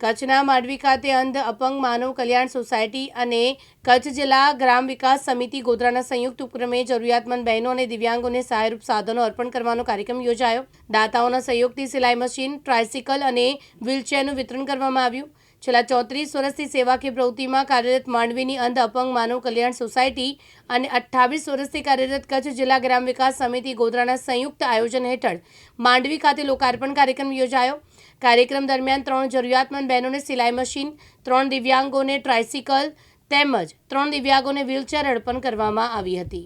કચ્છના માંડવી ખાતે અંધ અપંગ માનવ કલ્યાણ સોસાયટી અને કચ્છ જિલ્લા ગ્રામ વિકાસ સમિતિ ગોધરાના સંયુક્ત ઉપક્રમે જરૂરિયાતમંદ બહેનો અને દિવ્યાંગોને સહાયરૂપ સાધનો અર્પણ કરવાનો કાર્યક્રમ યોજાયો। દાતાઓના સહયોગથી સિલાઈ મશીન, ટ્રાયસિકલ અને વ્હીલચેરનું વિતરણ કરવામાં આવ્યું। છેલ્લા 34 વર્ષથી સેવાકીય પ્રવૃત્તિમાં કાર્યરત માંડવીની અંધ અપંગ માનવ કલ્યાણ સોસાયટી અને 28 વર્ષથી કાર્યરત કચ્છ જિલ્લા ગ્રામ વિકાસ સમિતિ ગોધરાના સંયુક્ત આયોજન હેઠળ માંડવી ખાતે લોકાર્પણ કાર્યક્રમ યોજાયો। કાર્યક્રમ દરમિયાન 3 જરૂરિયાતમંદ બહેનોને સિલાઈ મશીન, 3 દિવ્યાંગોને ટ્રાયસિકલ તેમજ 3 દિવ્યાંગોને વ્હીલચેર અર્પણ કરવામાં આવી હતી।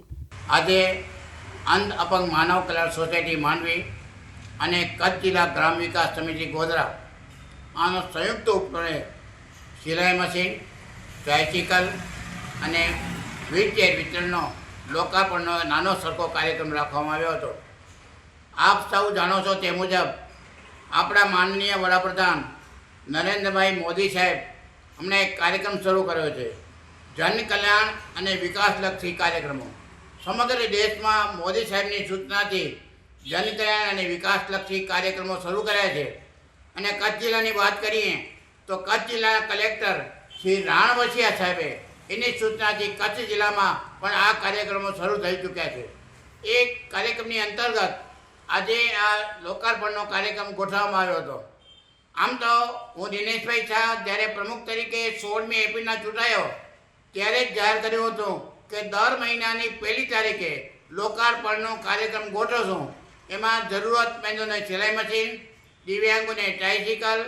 આજે અંધ અપંગ માનવ કલ્યાણ સોસાયટી માંડવી અને કચ્છ જિલ્લા ગ્રામ વિકાસ સમિતિ ગોધરા આનો સંયુક્ત ઉપક્રમે સિલાઈ મશીન, ટ્રાયસિકલ અને વ્હીલચેર વિતરણનો લોકાર્પણનો નાનો સરખો કાર્યક્રમ રાખવામાં આવ્યો હતો। આપ સૌ જાણો છો તે મુજબ આપણા માનનીય વડાપ્રધાન નરેન્દ્રભાઈ મોદી સાહેબ હમણાં એક કાર્યક્રમ શરૂ કર્યો છે, જન કલ્યાણ અને વિકાસલક્ષી કાર્યક્રમો। સમગ્ર દેશમાં મોદી સાહેબની સૂચનાથી જન કલ્યાણ અને વિકાસલક્ષી કાર્યક્રમો શરૂ કર્યા છે। અને કચ્છ જિલ્લાની વાત કરીએ તો કચ્છ જિલ્લાના કલેક્ટર શ્રી રાણવસિયા સાહેબે એની સૂચનાથી કચ્છ જિલ્લામાં પણ આ કાર્યક્રમો શરૂ થઈ ચૂક્યા છે। એ કાર્યક્રમની અંતર્ગત આજે આ લોકાર્પણનો કાર્યક્રમ ગોઠવવામાં આવ્યો હતો। આમ તો હું દિનેશભાઈ શાહ જ્યારે પ્રમુખ તરીકે 16મી એપ્રિલના ચૂંટાયો ત્યારે જ જાહેર કર્યું હતું કે દર મહિનાની 1લી તારીખે લોકાર્પણનો કાર્યક્રમ ગોઠવશું। એમાં જરૂરતમંદોને સિલાઈ મશીન, દિવ્યાંગોને ટ્રાયસિકલ,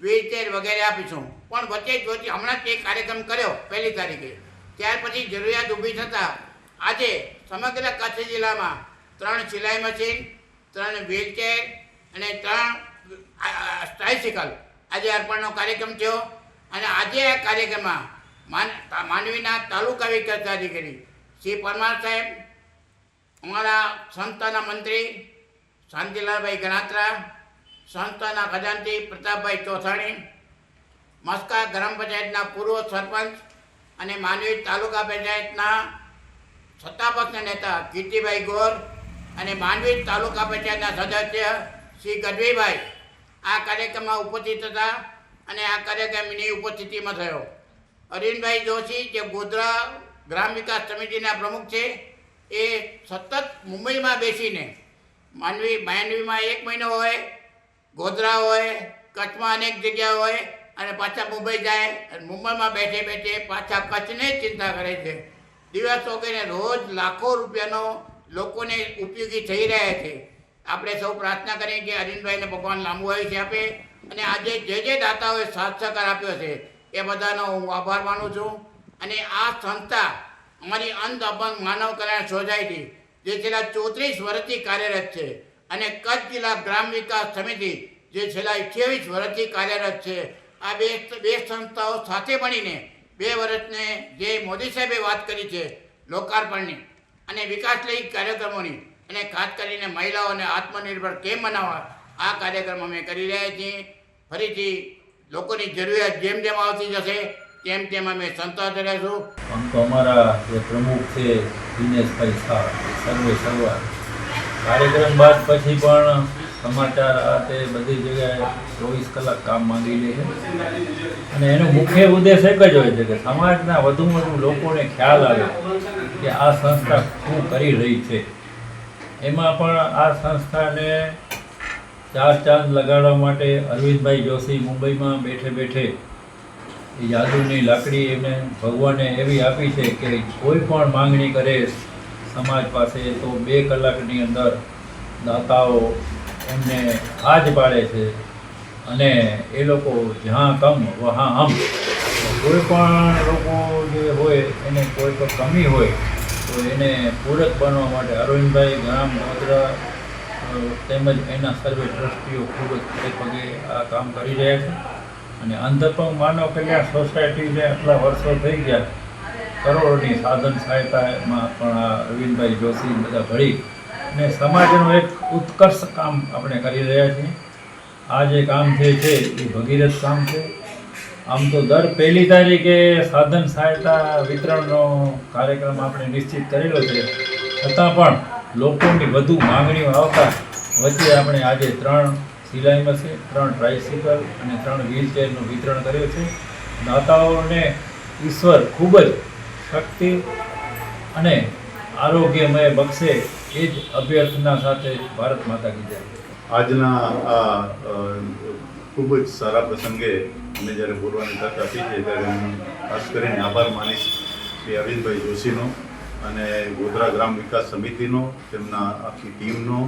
વ્હીલચેર વગેરે આપીશું। પણ વચ્ચે હમણાં જ એ કાર્યક્રમ કર્યો 1લી તારીખે, ત્યાર પછી જરૂરિયાત ઊભી થતાં આજે સમગ્ર કચ્છ જિલ્લામાં 3 સિલાઈ મશીન, 3 વ્હીલચેર અને 3 ટ્રાયસિકલ આજે અર્પણનો કાર્યક્રમ થયો। અને આજે આ કાર્યક્રમમાં માંડવીના તાલુકા વિકાસ અધિકારી શ્રી પરમાર સાહેબ, અમારા સંસ્થાના મંત્રી શાંતિલાલભાઈ ગણાત્રા, સંસ્થાના ખજાનચી પ્રતાપભાઈ ચોથાણી, મસ્કા ગ્રામ પંચાયતના પૂર્વ સરપંચ અને માંડવી તાલુકા પંચાયતના સત્તાપક્ષના નેતા કીર્તિભાઈ ગોર અને માંડવી તાલુકા પંચાયતના સદસ્ય શ્રી ગઢવીભાઈ આ કાર્યક્રમમાં ઉપસ્થિત હતા। અને આ કાર્યક્રમની ઉપસ્થિતિમાં થયો અરવિંદભાઈ જોશી, જે ગોધરા ગ્રામ વિકાસ સમિતિના પ્રમુખ છે, એ સતત મુંબઈમાં બેસીને માંડવીમાં 1 મહિનો હોય, ગોધરા હોય, કચ્છમાં અનેક જગ્યા હોય અને પાછા મુંબઈ જાય અને મુંબઈમાં બેઠે બેઠે પાછા કચ્છને જ ચિંતા કરે છે। દિવસ વગેરે રોજ લાખો રૂપિયાનો લોકોને ઉપયોગી થઈ રહ્યા છે। આપણે સૌ પ્રાર્થના કરીએ કે અરવિંદભાઈને ભગવાન લાંબુ આયુષ્ય આપે અને આજે જે દાતાઓએ સાથ સહકાર આપ્યો છે એ બધાનો હું આભાર માનું છું। અને આ સંસ્થા અમારી અંધ અપંગ માનવ કલ્યાણ સોસાયટી જે છેલ્લા 34 વર્ષથી કાર્યરત છે અને કચ્છ જિલ્લા ગ્રામ વિકાસ સમિતિ જે છેલ્લા 28 વર્ષથી કાર્યરત છે, આ બે સંસ્થાઓ સાથે મળીને 2 વર્ષને જે મોદી સાહેબે વાત કરી છે લોકાર્પણની અને વિકાસલક્ષી કાર્યક્રમોની અને ખાસ કરીને મહિલાઓને આત્મનિર્ભર કેમ બનાવવા આ કાર્યક્રમ અમે કરી રહ્યા છીએ। ફરીથી લોકોની જરૂરિયાત જેમ જેમ આવતી જશે તેમ તેમ અમે સંતોષ રહીશું। આમ તો અમારા જે પ્રમુખ છે દિનેશભાઈ શાહ સર્વા કાર્યક્રમ બાદ પછી પણ સમાચાર આ તે બધી જગ્યાએ 24 કલાક કામ માંગી લે છે અને એનો મુખ્ય ઉદ્દેશ એક જ હોય છે કે સમાજના વધુમાં વધુ લોકોને ખ્યાલ આવે કે આ સંસ્થા શું કરી રહી છે। એમાં પણ આ સંસ્થાને 4 ચાંદ લગાડવા માટે અરવિંદભાઈ જોશી મુંબઈમાં બેઠે બેઠે એ જાદુની લાકડી એમને ભગવાને એવી આપી છે કે કોઈ પણ માંગણી કરે સમાજ પાસે તો 2 કલાકની અંદર દાતાઓ એમને હાજ પાડે છે અને એ લોકો જ્યાં કમ વહાં હમ। કોઈ પણ લોકો જે હોય એને કોઈ પણ કમી હોય તો એને પૂરક બનવા માટે અરવિંદભાઈ ગ્રામ ગોધરા તેમજ એના સર્વે ટ્રસ્ટીઓ ખૂબ જ ખડે પગે આ કામ કરી રહ્યા છે। અને અંધ અપંગ માનવ કલ્યાણ સોસાયટીને આટલા વર્ષો થઈ ગયા, કરોડોની સાધન સહાયતામાં પણ આ અરવિંદભાઈ જોશી બધા ભળી અને સમાજનું એક ઉત્કર્ષ કામ આપણે કરી રહ્યા છીએ। આ જે કામ છે એ ભગીરથ કામ છે। આમ તો દર 1લી તારીખે સાધન સહાયતા વિતરણનો કાર્યક્રમ આપણે નિશ્ચિત કરેલો છે, છતાં પણ લોકોની વધુ માંગણીઓ આવતા વચ્ચે આપણે આજે 3 સિલાઈ મશીન, 3 ટ્રાયસિકલ અને 3 વ્હીલચેરનું વિતરણ કર્યું છે. દાતાઓને ઈશ્વર ખૂબ જ શક્તિ અને આરોગ્યમય બક્ષે એ જ અભ્યર્થના સાથે ભારત માતા કી જય. આજના આ ખૂબ જ સારા પ્રસંગે અમે જ્યારે બોલવાની તક આપી છે ત્યારે હું ખાસ કરીને આભાર માનીશ શ્રી અરવિંદભાઈ જોશીનો અને ગોધરા ગ્રામ વિકાસ સમિતિનો, તેમના આખી ટીમનો,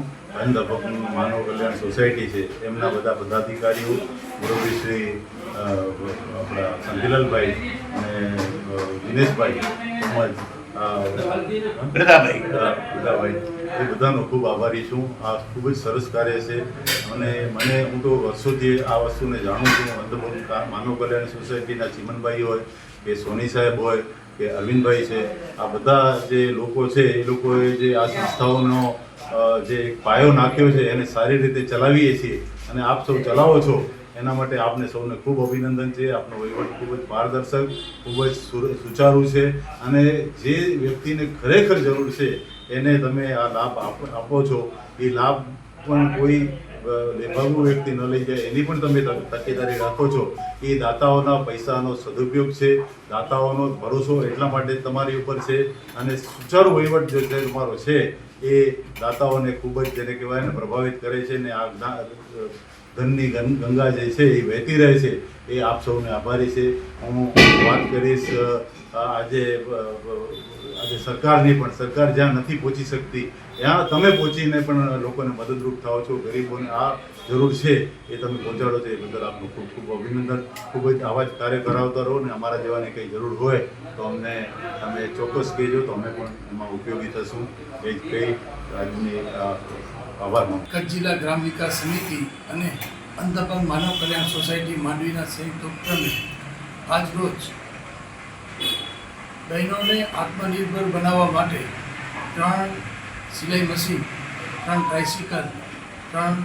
અંધ અપંગ માનવ કલ્યાણ સોસાયટી છે એમના બધા પદાધિકારીઓ, મુરબ્બી શ્રી આપણા શાંતિલાલભાઈ અને દિનેશભાઈ તેમજ બધાભાઈ એ બધાનો ખૂબ આભારી છું. આ ખૂબ જ સરસ કાર્ય છે અને હું તો વર્ષોથી આ વસ્તુને જાણું છું. અંધ માનવ કલ્યાણ સોસાયટીના ચીમનભાઈ હોય કે સોની સાહેબ હોય કે અરવિંદભાઈ છે, આ બધા જે લોકો છે એ લોકોએ જે આ સંસ્થાઓનો જે પાયો નાખ્યો છે એને સારી રીતે ચલાવીએ છીએ અને આપ સૌ ચલાવો છો એના માટે આપને સૌને ખૂબ અભિનંદન છે. આપનો વહીવટ ખૂબ જ પારદર્શક, ખૂબ જ સુચારું છે અને જે વ્યક્તિને ખરેખર જરૂર છે એને તમે આ લાભ આપો છો. એ લાભ પણ કોઈ લેભાગુ વ્યક્તિ ન લઈ જાય એની પણ તમે તકેદારી રાખો છો. એ દાતાઓના પૈસાનો સદુપયોગ છે, દાતાઓનો ભરોસો એટલા માટે તમારી ઉપર છે અને સુચારું વહીવટ જે તમારો છે એ દાતાઓને ખૂબ જ જેને કહેવાય ને પ્રભાવિત કરે છે ને આ ધનની ગંગા જે છે એ વહેતી રહે છે. એ આપ સૌને આભારી છે. હું વાત કરીશ આજે સરકારની, પણ સરકાર જ્યાં નથી પહોંચી શકતી ત્યાં તમે પહોંચીને પણ લોકોને મદદરૂપ થાઓ છો. ગરીબોને આ જરૂર છે એ તમે પહોંચાડો છો, એ બદલ આપનું ખૂબ ખૂબ અભિનંદન. ખૂબ જ આવા જ કાર્ય કરાવતા રહો ને અમારા જેવાને કંઈ જરૂર હોય તો અમને તમે ચોક્કસ કહેજો તો અમે પણ એમાં ઉપયોગી થશું. એ જ કહી આજની આભાર માનું. કચ્છ જિલ્લા ગ્રામ વિકાસ સમિતિ અને અંધ અપંગ માનવ કલ્યાણ સોસાયટી માંડવીના સંયુક્ત ઉપક્રમે આજ રોજ બહેનોને આત્મનિર્ભર બનાવવા માટે 3 સિલાઈ મશીન, 3 ટ્રાયસિકલ, 3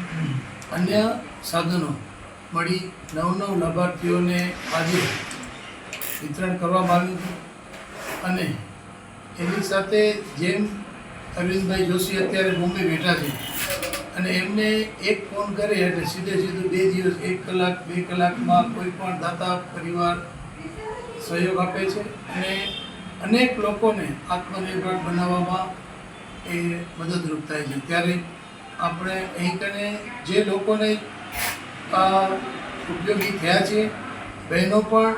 અન્ય સાધનો મળી 9 લાભાર્થીઓને આજે વિતરણ કરવામાં આવ્યું હતું. અને એની સાથે જેમ અરવિંદભાઈ જોશી અત્યારે બોમ્બે બેઠા છે અને એમને એક ફોન કરે એટલે સીધું 2 દિવસ 1 કલાક 2 કલાકમાં કોઈ પણ દાતા પરિવાર સહયોગ આપે છે અને અનેક લોકોને આત્મનિર્ભર બનાવવામાં એ મદદરૂપ થાય છે. ત્યારે આપણે અહીં કને જે લોકોને ઉપયોગી થયા છે, બહેનો પણ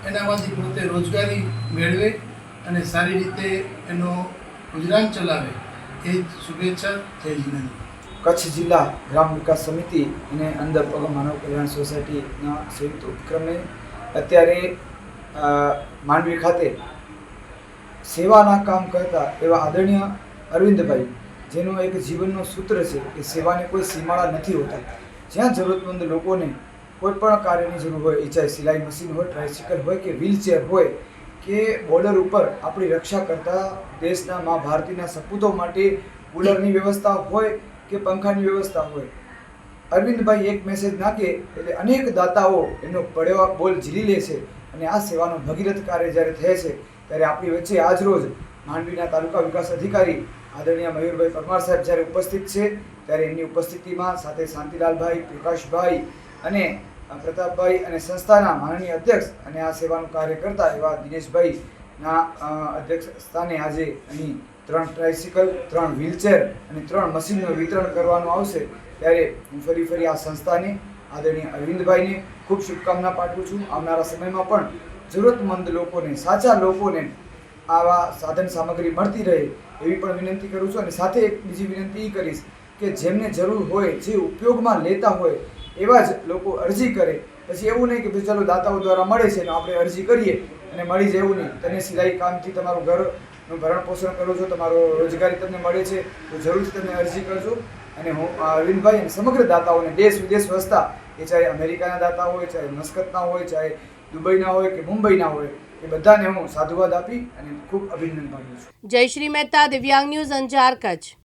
એનામાંથી પોતે રોજગારી મેળવે અને સારી રીતે એનો ગુજરાન ચલાવે એ જ શુભેચ્છા. જય જીનેન્દ્ર. કચ્છ જિલ્લા ગ્રામ વિકાસ સમિતિ અને અંધ અપંગ માનવ કલ્યાણ સોસાયટીના સંયુક્ત ઉપક્રમે અત્યારે માંડવી ખાતે સેવાના કામ કરતા એવા આદરણીય અરવિંદભાઈ, જેનો એક જીવનનો સૂત્ર છે કે સેવાને કોઈ સીમાડા નથી હોતા. જ્યાં જરૂરતમંદ લોકોને કોઈ પણ કાર્યની જરૂર હોય, એ ચાહે સિલાઈ મશીન હોય, ટ્રાયસિકલ હોય કે વ્હીલચેર હોય કે બોર્ડર ઉપર આપણી રક્ષા કરતા દેશના મા ભારતીના સપૂતો માટે કુલરની વ્યવસ્થા હોય કે પંખાની વ્યવસ્થા હોય, અરવિંદભાઈ એક મેસેજ નાખે એટલે અનેક દાતાઓ એનો પડેવા બોલ ઝીલી લે છે. અને આ સેવાનો ભગીરથ કાર્ય જ્યારે થાય છે ત્યારે આપણી વચ્ચે આજ રોજ માંડવીના તાલુકા વિકાસ અધિકારી આદરણીય મયુરભાઈ પરમાર સાહેબ જ્યારે ઉપસ્થિત છે ત્યારે એમની ઉપસ્થિતિમાં સાથે શાંતિલાલભાઈ, પ્રકાશભાઈ અને પ્રતાપભાઈ અને સંસ્થાના માનનીય અધ્યક્ષ અને આ સેવાનું કાર્ય કરતા એવા દિનેશભાઈના અધ્યક્ષ સ્થાને આજે અહીં 3 ટ્રાયસિકલ, 3 વ્હીલચેર અને 3 મશીનનું વિતરણ કરવાનું આવશે. ત્યારે હું ફરી આ સંસ્થાને આદરણીય અરવિંદભાઈને ખૂબ શુભકામના પાઠવું છું. આવનારા સમયમાં પણ જરૂરતમંદ લોકોને, સાચા લોકોને આવા સાધન સામગ્રી મળતી રહે એવી પણ વિનંતી કરું છું. અને સાથે એક બીજી વિનંતી એ કરીશ કે જેમને જરૂર હોય, જે ઉપયોગમાં લેતા હોય એવા જ લોકો અરજી કરે. પછી એવું નહીં કે ભાઈ ચાલો દાતાઓ દ્વારા મળે છે ને આપણે અરજી કરીએ અને મળી જાય, એવું નહીં. તમે સિલાઈ કામથી તમારું ઘરનું ભરણ પોષણ કરો છો, તમારો રોજગારી તમને મળે છે તો જરૂરથી તમે અરજી કરજો. અને હું અરવિંદભાઈ અને સમગ્ર દાતાઓને દેશ વિદેશ વસતા, એ ચાહે અમેરિકાના દાતા હોય, ચાહે મસ્કતના હોય, ચાહે દુબઈના હોય કે મુંબઈના હોય, એ બધાને હું સાધુવાદ આપી અને ખૂબ અભિનંદન પાઠવું છું. જયશ્રી મહેતા, દિવ્યાંગ ન્યૂઝ, અંજાર, કચ્છ.